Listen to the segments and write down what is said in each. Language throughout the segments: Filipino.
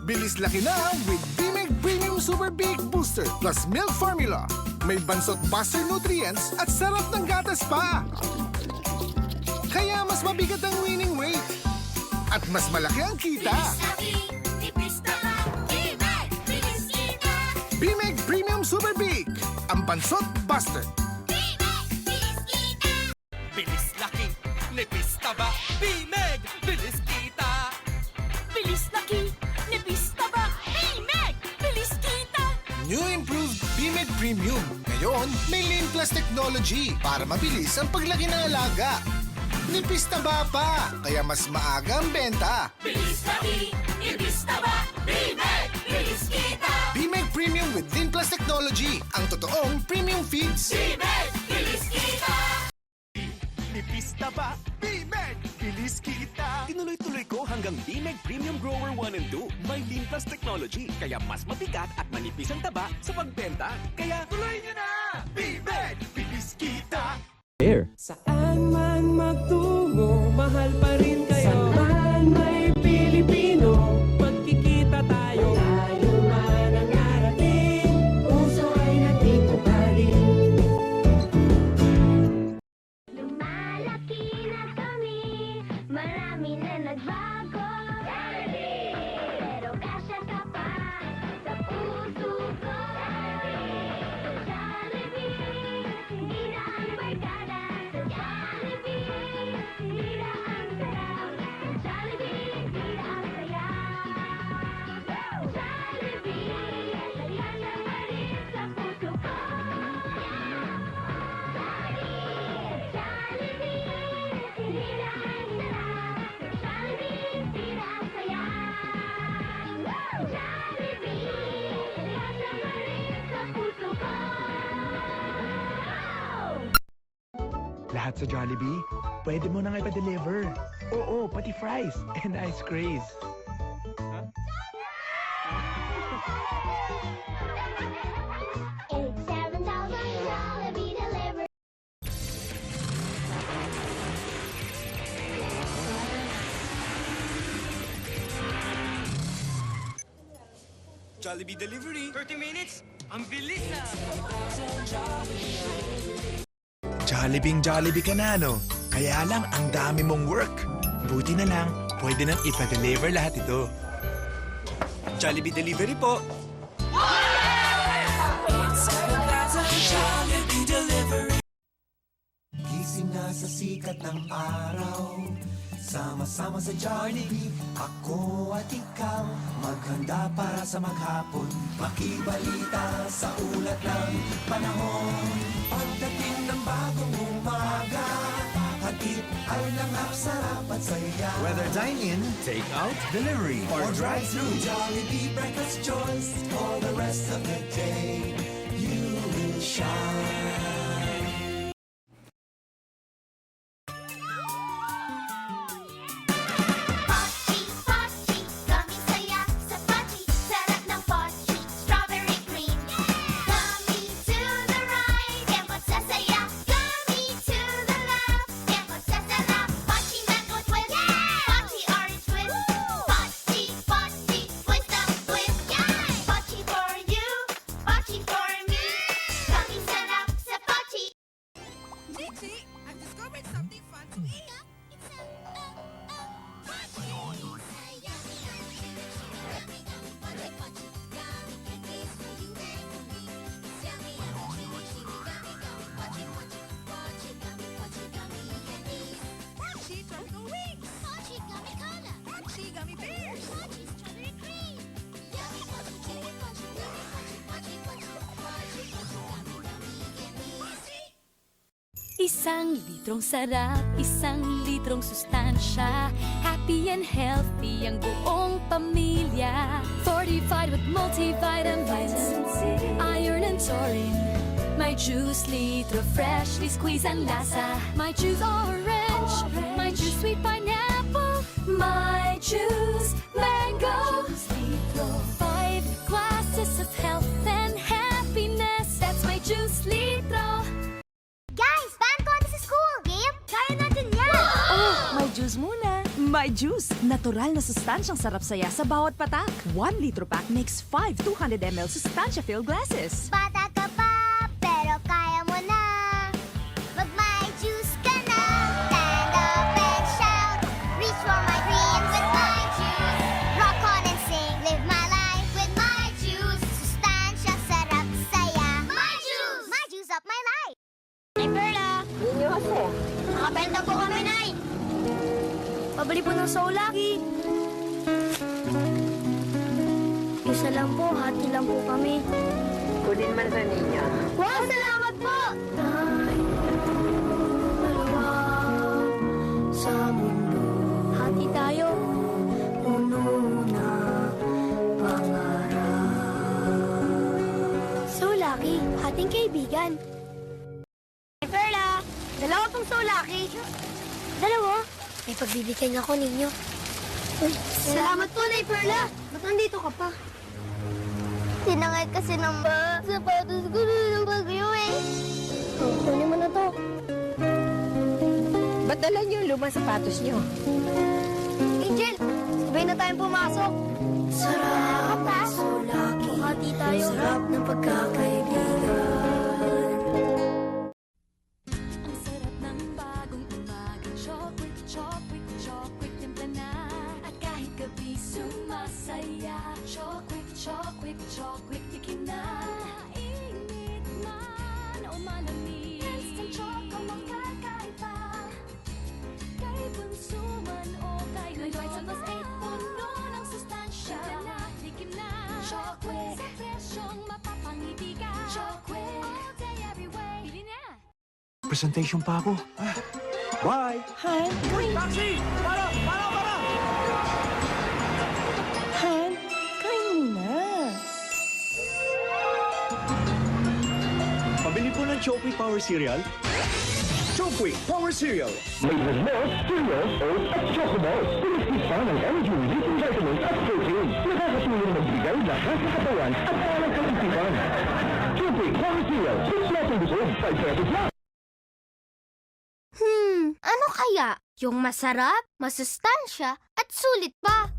Bilis laki na with Bimig Premium Super Big Booster plus Milk Formula. May bansot buster nutrients at sarap ng gatas pa. Kaya mas mabigat ang winning weight. At mas malaki ang kita. Bimig Premium Super Big. Ang bansot buster. Bilis laki, nipis taba, Bimig, bilis kita. Bilis laki, nipis taba, Bimig, bilis kita. New improved Bimig Premium. Ngayon, may Lean Plus technology para mabilis ang paglaki ng alaga. Nipis taba pa, kaya mas maaga ang benta. Bilis laki, nipis taba, Bimig, bilis kita. Bimig Premium with Lean Plus technology. Ang totoong premium feeds. Bimig, bilis kita. Nipis taba, Bimig, bilis kita. Tinuloy-tuloy ko hanggang Bimig Premium Grower 1 and 2. May Lean Plus technology, kaya mas mabigat at manipis ang taba sa pagbenta. Kaya tuloy nyo na! Bimig, bilis kita! Saan man magtungo, mahal pa rin kayo. Saan man may Pilipino, magkikita tayo. Tayo man ang narating, puso ay nandito pa rin. Lumalaki na kami, marami na nagbago. Pero kasya ka pa sa puso ko. Jollibee, hindi na ang barkada. Sa Jollibee, hindi na ang sarap. Sa Jollibee, hindi na ang saya. Jollibee, kasya pa rin sa puso ko. Lahat sa Jollibee, pwede mo nang ipa-deliver. Oo, pati fries and ice creams. Jollibee delivery. Jollibee Delivery, 30 minutes? Ang bilis na! Jollibee ka na, no? Kaya lang, ang dami mong work. Buti na lang, pwede nang ipa-deliver lahat ito. Jollibee Delivery po! Gising na sa sikat ng araw, sama-sama sa Jollibee, ako at ikaw, maghanda para sa maghapon, makibalita sa ulat ng panahon. Pagdating ng bagong umaga, hatid ay langap, sarap at saya. Whether dine-in, take-out, delivery, Or drive-through, Jollibee breakfast choice, all the rest of the day, you will shine. Pochi, Pochi, gummy saya sa Pochi. Sarap ng Pochi, strawberry cream. Gummy to the right, yan pagsasaya. Gummy to the left, yan pagsasarap. Pochi mango twist, Pochi orange twist. Pochi, Pochi, twist of twist. Pochi for you, Pochi for me. Gummy sarap sa Pochi. Gigi, I've discovered something fun to eat. Pochi tropical wings. Pochi gummy cola. Pochi gummy bears. Pochi strawberry cream. Yummy Pochi chili Pochi gummy Pochi Pochi Pochi Pochi Pochi gummy gummy. Isang litrong sarap, isang litrong sustansya. Happy and healthy ang buong pamilya. Fortified with multivitamins, iron and taurine. My juice litro, freshly squeezed ang lasa. My juice orange, my juice sweet pineapple. My juice mango. Five glasses of health and happiness. That's my juice litro. Guys, band ko sa school. Game? Kaya natin yan. Oh, may juice muna. May Juice. Natural na sustansyang sarap saya sa bawat patak. 1 litro pack makes 5 200 ml sustansya-filled glasses. Bata ka pa, pero kaya mo na. Mag-my juice ka na. Stand up and shout. Reach for my dreams with my juice. Rock on and sing. Live my life with my juice. Sustansya, sarap, saya. My juice! My juice up my life. Nay Perla! Ninyo kasi. Nakabenta po kami, Nay. Pabili po ng Soulaki. Isa lang po, hati lang po kami. Kunin man sa ninyo. Wow, salamat po! Tay, dalawa sa mundo. Hati tayo. Puno na pangarap. Soulaki, hating kaibigan. Hey, Perla! Dalawa pong Soulaki. Dalawa? May pagbibigyan ako ninyo. Uy, salamat po, Nay Perla. Ba't nandito ka pa? Tinangay kasi ng sapatos ko ng bagyo eh. Oh, kunin mo na to. Ba't dala niyo yung lumang sapatos niyo? Angel, sabay na tayong pumasok. Sarap ha? Soulaki. Hati tayo. Sarap ng pagkakaibigan. Ang sarap ng bagong umaga. Chocolate, chocolate, chocolate timpla na. At kahit gabi sumasaya. Chocolate, chocolate, chocolate tikim na. Init man o malamig. Instant choco magkakaiba. Kay bunso man o kay lolo. Sa mas 8 puno ng sustansya. Tikim na. Chocolate. Sa presyong mapapangiti ka. Chocolate. All day, every way. Bili na. Presentation pa ako. Bye! Han, kain muna. Pabili po ng Chocolate Power Cereal. Chocolate Power Cereal. Made with milk, cereals, oats, at chocoballs. Pinagtisa ng energy-releasing vitamins at protein. Nakakatulong magbigay lakas sa katawan at parang kalagtiwan. Chocolate Power Cereal. It's not in the old 5 pesos lang. Ano kaya? Yung masarap, masustansya, at sulit pa.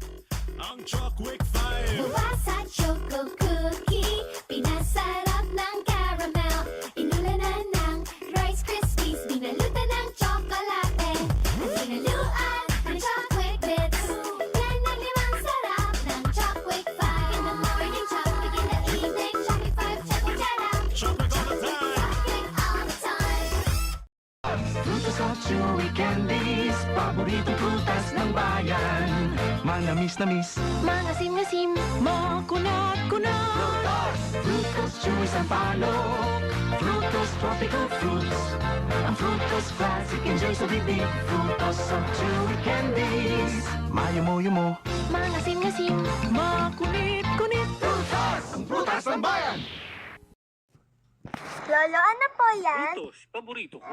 Ang Chocolate 5. Mula sa Choco Cookie, pinasarap ng caramel. Inulanan ng Rice Krispies, binalutan ng tsokolate. At sinaluan ng chocolate bits. Yan ang limang sarap ng Chocolate 5. In the morning, chocolate in the evening, Chocolate 5, chocolate sarap. Chocolate all the time. Chocolate all the time. Frutos at chewy candies. Paborito prutas ng bayan. Manamis-namis. Mangasim-ngasim. Makunat-kunat. Frutos chewy sampalok. Frutos tropical fruits. Ang frutos classic enjoy sa bibig. Frutos at chewy candies. Mayumo-yumo. Mangasim-ngasim. Makunit-kunit. Frutos! Ang prutas ng bayan! Lolo, ano po yan? Paborito ko.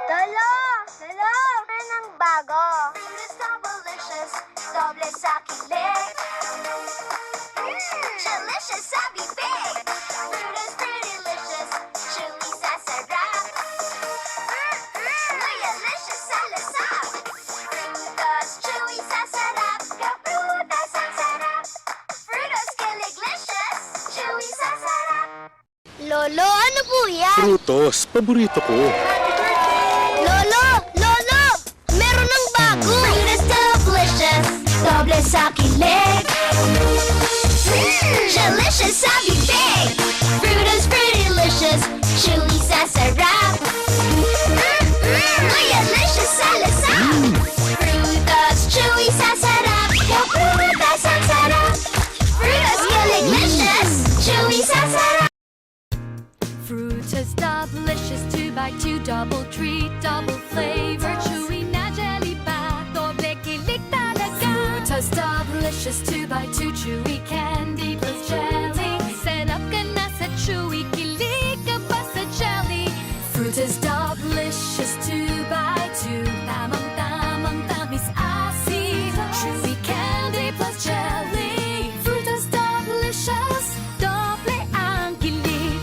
Lolo! Lolo! Anong bago? Frutos Doublelicious, doble sa kilig. Delicious sa bibig. Frutos Pretty-licious, chewy sa sarap. Mayalicious sa lasap. Frutos chewy sa sarap, kaprutas ang sarap. Frutos Kiliglicious, chewy sa sarap. Lolo, ano po yan? Frutos, paborito ko. Lolo! Lolo! Meron ng bago! Frutos Doublelicious, doble sa kilig. Delicious sa bibig. Frutos Pretty-licious, chewy sa sarap. Mayalicious sa lasap. Frutos chewy sa sarap, kaprutas ang sarap. Frutos Kiliglicious, chewy sa sarap. Frutas Doublelicious, 2x2 double treat, double flavor, chewy na jelly pa, doble kilig talaga. Frutas Doublelicious, 2x2 chewy candy plus jelly. Sarap ka na sa chewy, kilig ka pa sa jelly. Frutas Doublelicious, 2x2, tamang-tamang tamis asin, chewy candy plus jelly. Frutas Doublelicious, doble ang kilig.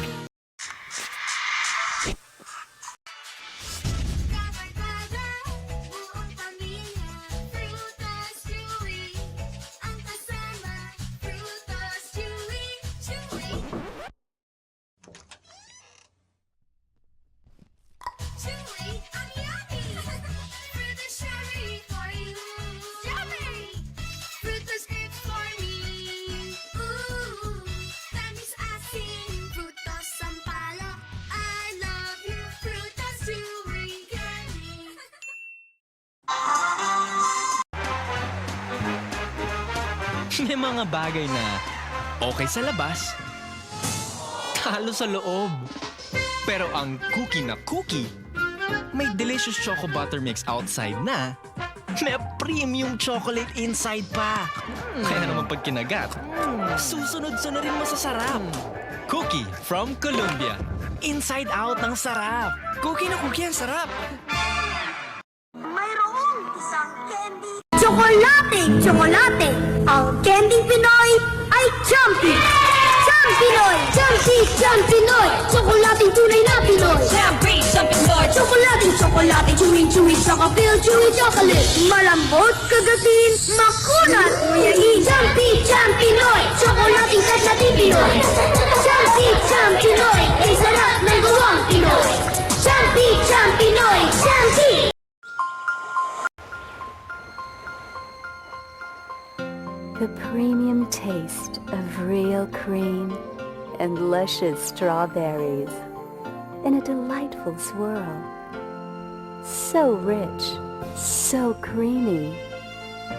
May mga bagay na okay sa labas, talo sa loob. Pero ang cookie na cookie, may delicious choco butter mix outside na may premium chocolate inside pa. Kaya naman pag kinagat, susunod-sunod rin masasarap. Cookie from Colombia. Inside out ng sarap. Cookie na cookie ang sarap. Mayroong isang candy. Tsokolate! Ang candy Pinoy ay Jumpy! Jump Pinoy! Jump Pinoy! Tsokolating tunay na Pinoy! Jump Pinoy! Tsokolate, chewing, saka feel chewy chocolate! Malambot, kagatin, makunat, mayain! Jump Pinoy! Tsokolating katlating Pinoy! Jump Pinoy! Ay sarap ng gawang Pinoy! Jump Pinoy! Jumpy! The premium taste of real cream and luscious strawberries in a delightful swirl. So rich, so creamy,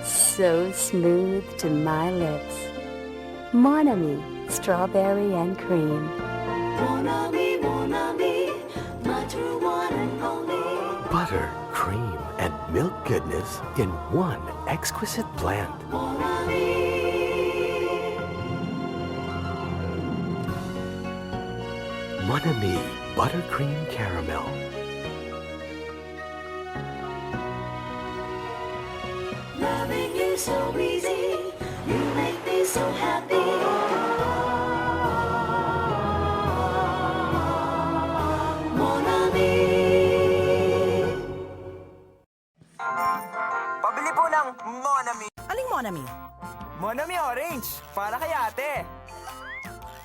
so smooth to my lips. Mon Ami, strawberry and cream. Mon ami, my true one and only. Butter, cream, and milk goodness in one exquisite blend. Mon ami. Mon Ami Buttercream Caramel. Loving you so easy, you make me so happy. Mon ami. Pabili po ng Mon Ami. Aling Mon Ami? Mon Ami Orange, para kay ate.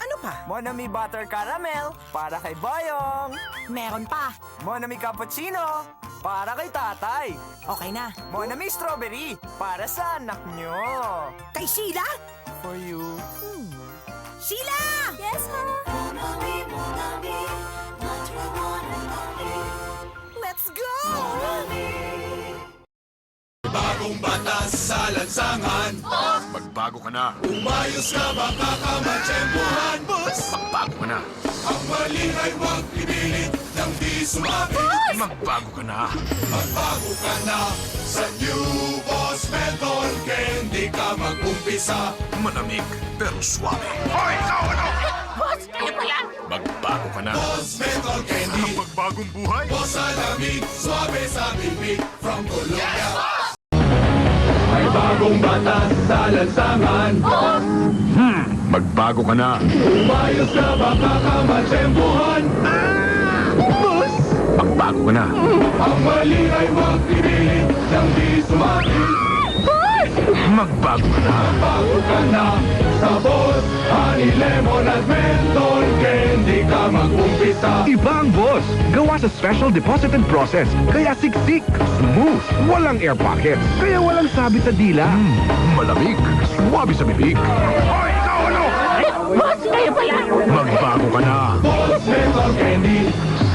Ano pa? Mon Ami Butter Caramel, para kay Boyong. Meron pa. Mon Ami Cappuccino, para kay tatay. Okay na. Mon Ami Strawberry, para sa anak nyo. Kay Sheila? For you. Sheila! Yes, ma. Mon ami, my true one and only. Let's go! Mon ami. Bagong batas sa lansangan. Magbago ka na. Umayos ka baka ka matsyempohan. Magbago ka na. Ang mali ay huwag ipilit nang di sumabi. Magbago ka na. Magbago ka na sa New Boss Menthol Candy ka mag-umpisa. Malamig pero suave. Hoy, ikaw ano? Boss, ano ba yan? Magbago ka na. Boss Menthol Candy. Magbagong buhay. Boss sa lamig, suave sa bibig. From Colombia. May bagong batas sa lansangan. Magbago ka na. Umayos ka baka ka matsyempohan. Magbago ka na. Ang mali ay huwag ipilit nang di sumabi. Magbago ka na. Bago ka na sa Boss Honey Lemon at Menthol Candy ka mag-umpisa. Iba ang Boss. Gawa sa special deposited process. Kaya siksik, smooth, walang air pockets. Kaya walang sabit sa dila. Malamig, suwabe sa bibig. Hoy, ikaw ano? Boss, kayo ba yan? Magbago ka na. Boss Menthol Candy.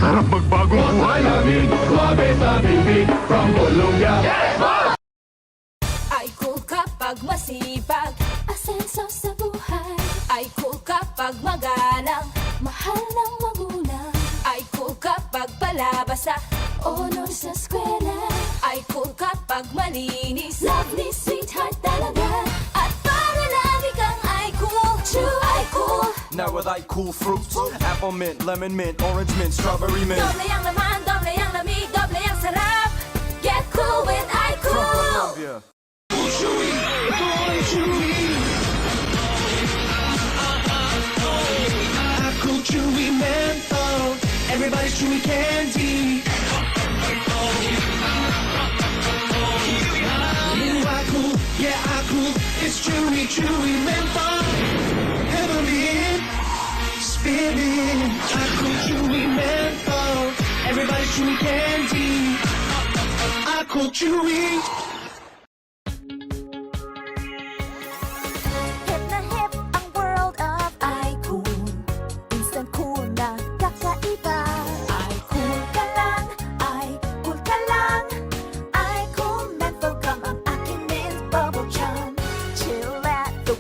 Sarap magbagong Boss buhay. malamig, suwabe sa bibig. From Colombia. Ay cool kapag masipag, asenso sa buhay. Ay cool kapag magalang, mahal ng magulang. Ay cool kapag palabas sa honor sa eskwela. Ay cool kapag malinis, love ni sweetheart talaga. At para lagi kang ay cool, true ay cool. Now with like cool fruits, apple mint, lemon mint, orange mint, strawberry mint. Doble ang laman, doble ang lamig, doble ang sarap. Get cool with ay From cool. Colombia. Cool chewy menthol. Everybody's chewy candy. Ooh, I cool, yeah, I cool. It's chewy menthol. Heavenly, spinning. I cool chewy menthol. Everybody's chewy candy. I cool chewy. Hip na hip ang world of iCool. Instant cool na kakaiba. iCool ka lang, iCool ka lang. iCool menthol gum ang aking mint bubble chum. Chill at the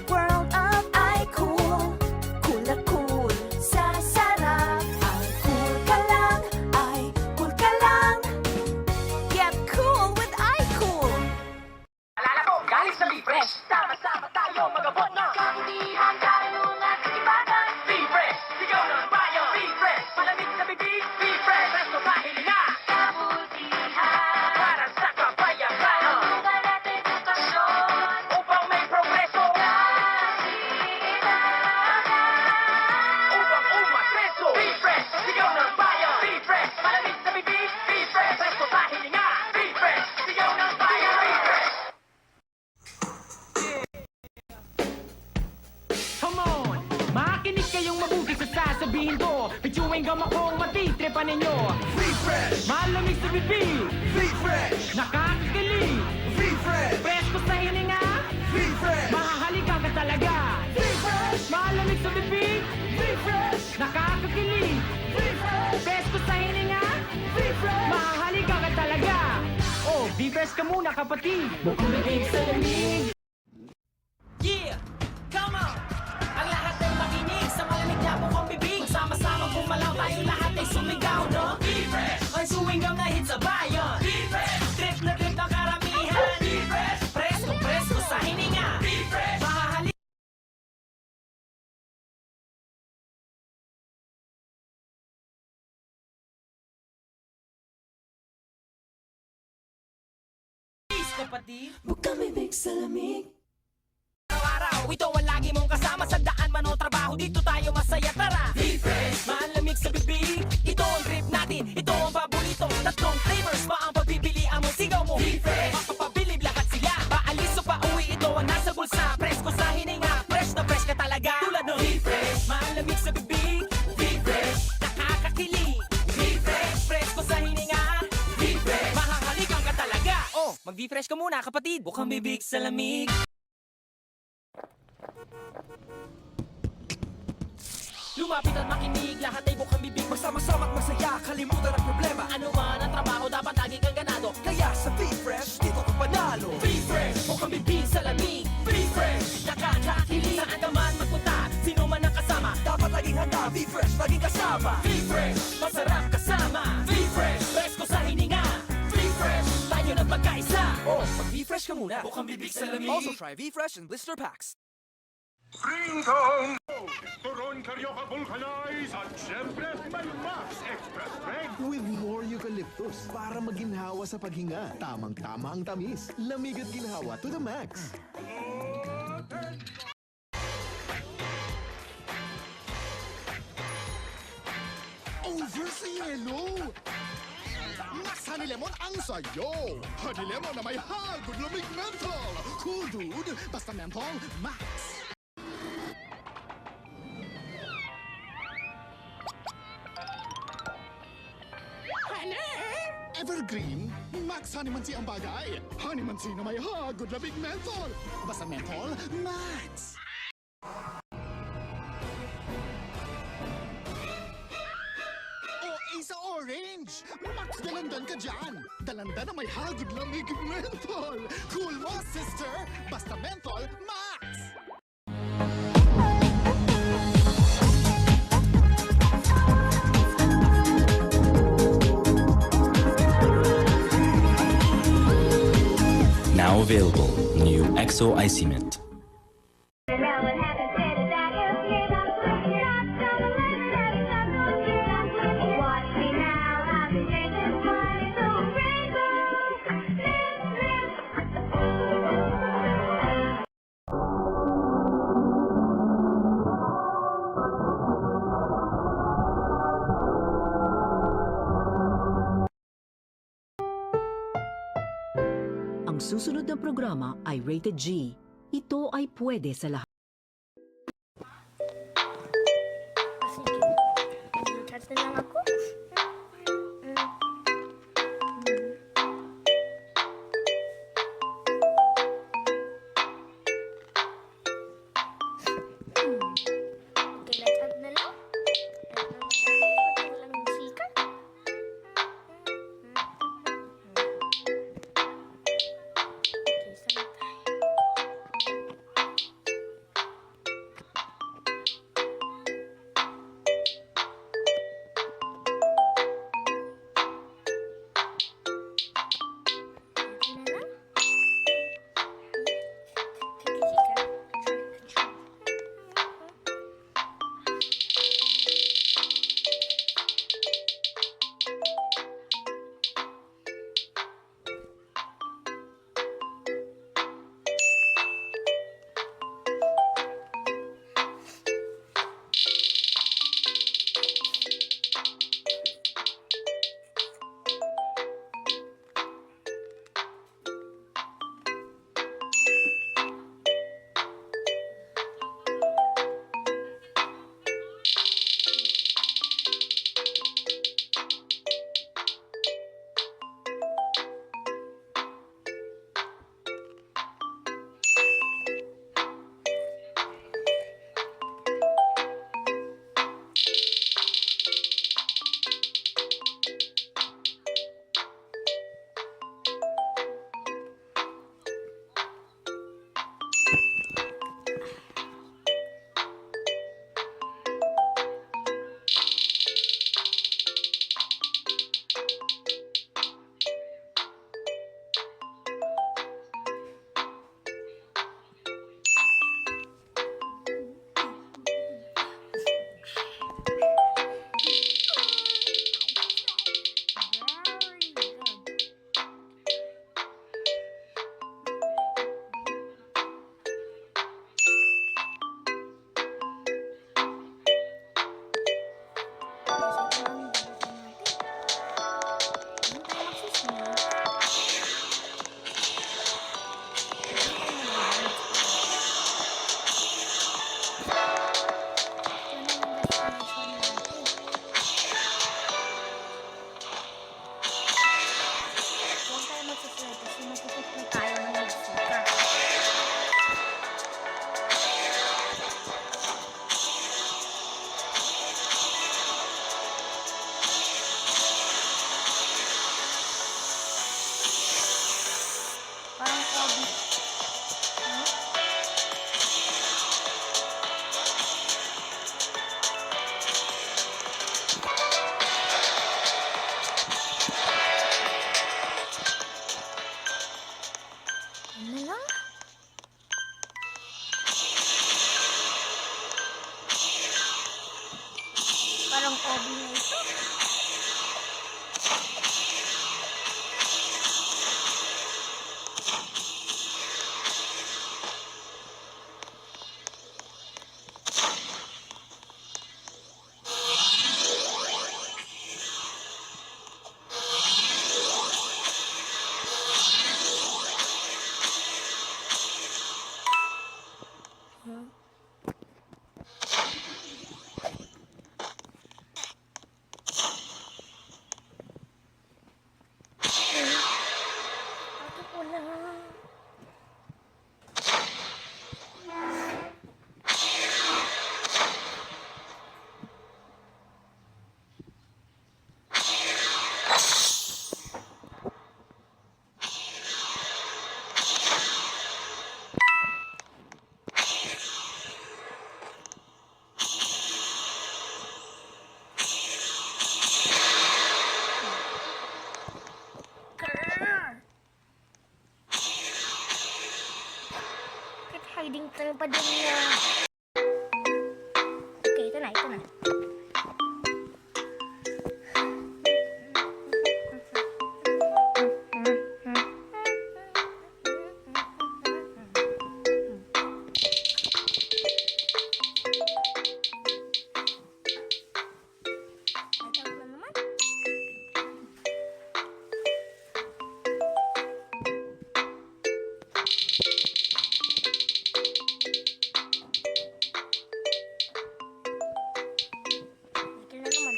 Makinig kayong mabuti sa sasabihin ko. May chewing gum akong matitripan ninyo. Refresh! Malamig sa bibig. Refresh! Nakakakilig. Refresh! Presko sa hininga. Refresh! Mahahalikan ka talaga. Refresh! Malamig sa bibig. Refresh! Nakakakilig. Refresh! Presko sa hininga. Refresh! Mahahalikan ka talaga. Oh, be-fresh ka muna kapatid. Bukong bibig sa lamig. Yeah! Come on! Ang lahat ay makinig sa malamig na bukong bibig. Sama-sama pumalaw tayo lahat ay sumigaw, no? Be-fresh! Ang chewing gum na hit sa bayan. Be-fresh! Trip na trip ng karamihan. Be-fresh! Presko, presko sa hininga. Be-fresh! Mahahali kapatid. Bukang bibig sa lamig. Araw-araw, ito ang lagi mong kasama sa daan man o trabaho. Dito tayo masaya, tara! Refresh! Malamig sa bibig. Ito ang trip natin, ito ang paborito. Tatlong flavors pa ang pagpipilian mo. Sigaw mo, refresh! Mapapabilib lahat sila. Paalis o pauwi, ito ang nasa bulsa. Presko sa hininga, fresh na fresh ka talaga. Tulad ng refresh! Malamig sa bibig. Refresh! Nakakakilig. Refresh! Presko sa hininga. Refresh! Mahahalikan ka talaga. Oh, mag-refresh ka muna kapatid. Bukang bibig sa lamig. Lumapit at makinig, lahat ay bukang bibig. Magsama-sama't masaya, kalimutan ang problema. Ano man ang trabaho, dapat lagi kang ganado. Kaya sa Refresh, dito ka panalo. Refresh! Bukang bibig sa lamig. Refresh! Nakakakilig. Saan ka man magpunta, sino man ang kasama. Dapat laging handa, Refresh, laging kasama. Refresh! Masarap kasama. Refresh! Presko sa hininga. Refresh! Tayo na magkaisa. Oh, mag-Refresh ka muna. Bukang bibig sa lamig. Also try Refresh and blister packs. Ringtone! Turon Carioca Vulcanize at syempre may Max Express Strength! With more eucalyptus para maginhawa sa paghinga. Tamang-tama ang tamis. Lamig at ginhawa to the max. Over sa yelo! Max Honey Lemon ang sayo! Honey Lemon na may hagod lamig menthol! Cool dude, basta menthol, Max! Evergreen, Max Honeymancy ang bagay. Honeymancy na may hagod labing menthol. Basta menthol, Max! O isa orange! Max dalandan ka dyan! Dalandan na may hagod lamig menthol! Cool mo, sister! Basta menthol, Max! Now available, new XO Icy Mint. Ang susunod na programa ay Rated G. Ito ay pwede sa lahat. Chat na lang ako. Chat na lang. Walang musika. Bakit hiding tayo pa din niya? Okay, ito na, ito na. Ito na naman. Ito na naman.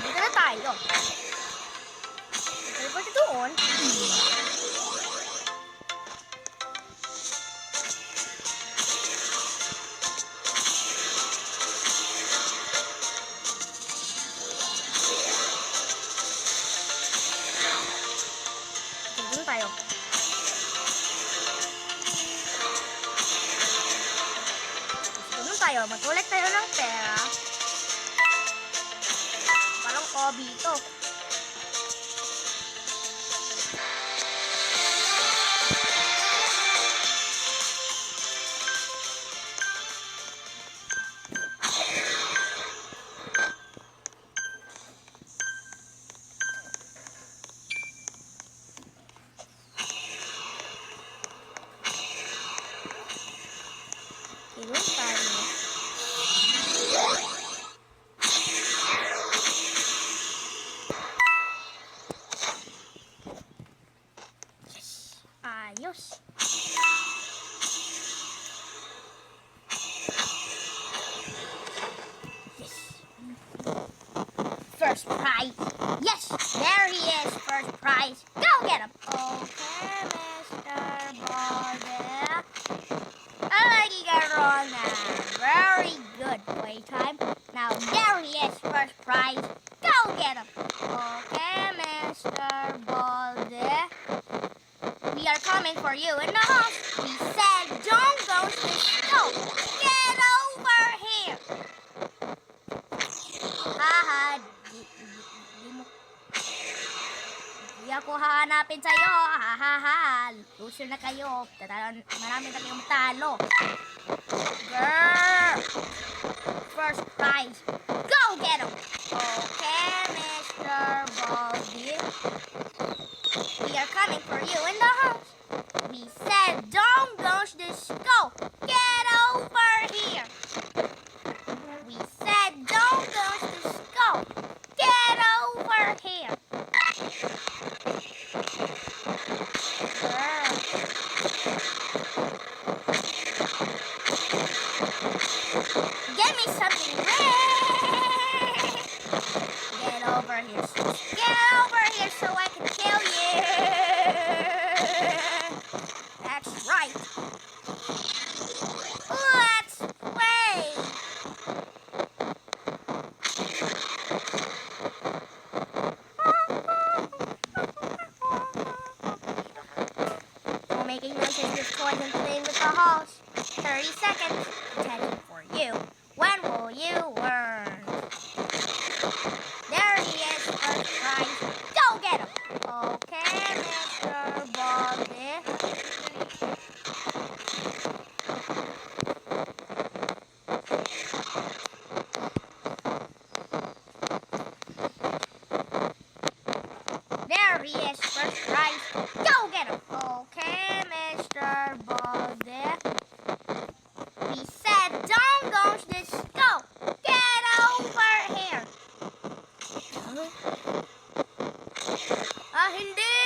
Dito na tayo. Teleport doon. Dito na tayo. Dito na tayo. Mag-collect tayo ng pera. Parang hobby ito. Iyon tayo. Ayos. First prize. Yes, there he is. First prize. Go get him. Okay, Mr. Balde. Corona. Very good playtime. Now there he is. First prize. Go get him. Okay, Mr. Balde. We are coming for you in the house. We said don't go to the stove. Get over here. Haha. Di ako hahanapin sa'yo. Hahaha. Loser na kayo. Marami na kayong matalo. Grrr. First prize. Go get him. Okay, Mr. Baldi. We are coming for you in the house. We said don't dodge the skull. Get over here. We said don't dodge the skull. Get over here. Give me something red. Get over here. Get over here so I can kill you. That's right. Let's play. We're making noises with toys and playing with the halls. 30 seconds. Attention for you. When will you learn? There he is, first prize. Go get him. Okay, Mr. Bobby. There he is, first prize. Go get him. Okay, Mr. Bobby. We said don't go to the skull. Get over here. Hindi.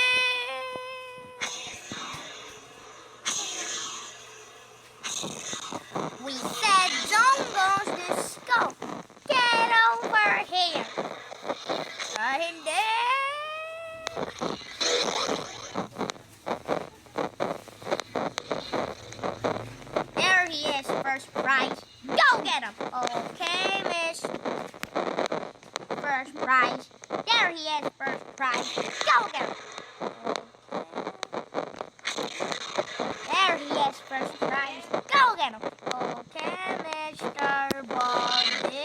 We said don't go to the skull. Get over here. Hindi. There he is, first prize. Go get him. Okay, miss. First prize. There he is, first prize. Go get him. There he is, first prize. Go get him. Okay, Mr. Bobby.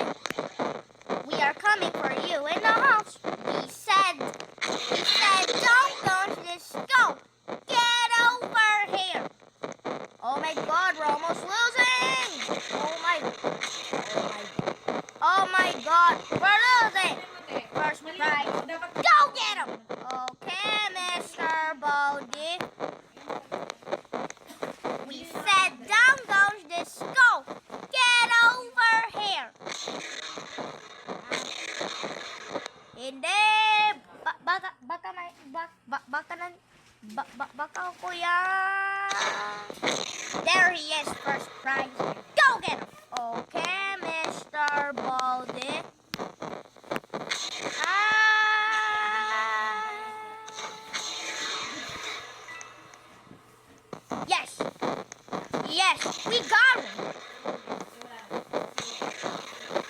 We are coming for you in the house. We said don't go to the skull. Get over here. Oh my God, we're almost losing. Oh my God, we're losing. First prize. Go get him. Okay, Mr. Baldi. We said don't go to the skull. Get over here. Hindi. Baka kuya. There he is, first prize. Go get him. Okay, Mr. Baldi. Yes. Yes, we got him.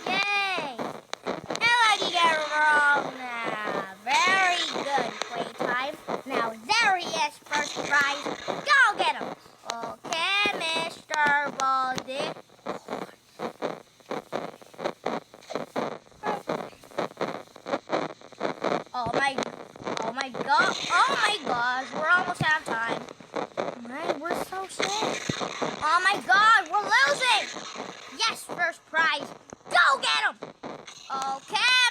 Yay. And like you get it wrong now. Very good playtime. Now there he is, first prize. Go get him. Okay, Mr. Baldi. Oh my gosh, we're almost out of time. Man, we're so sick. Oh my God, we're losing. Yes, first prize. Go get him. Okay,